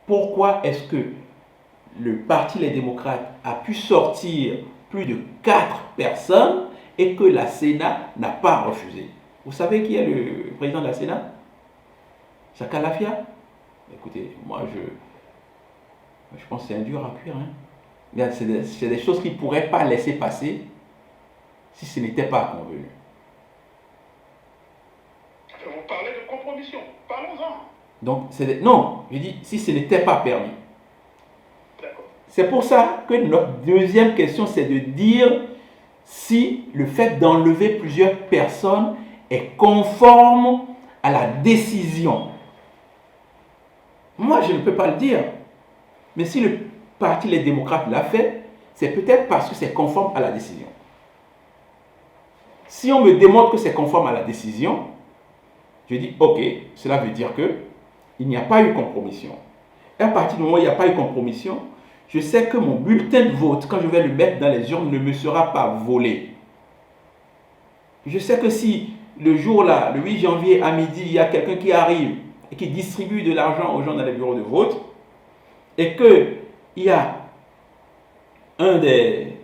pourquoi est-ce que le Parti Les Démocrates a pu sortir plus de 4 personnes et que la Sénat n'a pas refusé. Vous savez qui est le président de la Sénat? Jacques Lafia. Écoutez, moi je pense que c'est un dur à cuire. Hein. C'est des choses qu'il ne pourrait pas laisser passer si ce n'était pas convenu. Vous parlez de compromission. Parlons-en. Donc, non, je dis si ce n'était pas permis. C'est pour ça que notre deuxième question, c'est de dire si le fait d'enlever plusieurs personnes est conforme à la décision. Moi, je ne peux pas le dire. Mais si le Parti Les Démocrates l'a fait, c'est peut-être parce que c'est conforme à la décision. Si on me démontre que c'est conforme à la décision, je dis ok, cela veut dire qu'il n'y a pas eu compromission. Et à partir du moment où il n'y a pas eu compromission, je sais que mon bulletin de vote, quand je vais le mettre dans les urnes, ne me sera pas volé. Je sais que si le jour-là, le 8 janvier à midi, il y a quelqu'un qui arrive et qui distribue de l'argent aux gens dans les bureaux de vote, et qu'il y a un des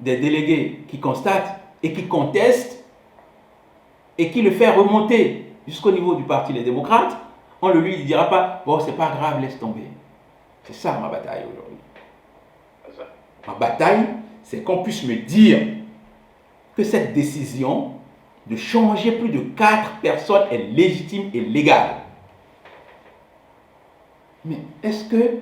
délégués qui constate et qui conteste et qui le fait remonter jusqu'au niveau du Parti Les Démocrates, on ne lui dira pas « Bon, c'est pas grave, laisse tomber ». C'est ça ma bataille aujourd'hui. Ma bataille, c'est qu'on puisse me dire que cette décision de changer plus de 4 personnes est légitime et légale. Mais est-ce que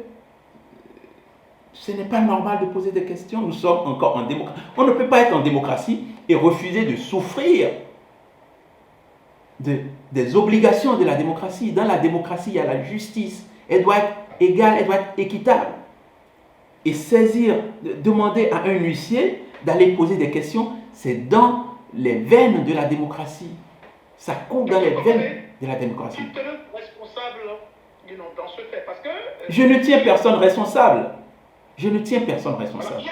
ce n'est pas normal de poser des questions? Nous sommes encore en démocratie. On ne peut pas être en démocratie et refuser de souffrir des obligations de la démocratie. Dans la démocratie, il y a la justice. Elle doit être égale, elle doit être équitable. Et demander à un huissier d'aller poser des questions, c'est dans les veines de la démocratie. Ça coule dans les veines de la démocratie. Responsable dans ce fait, parce que... Je ne tiens personne responsable. Je ne tiens personne responsable.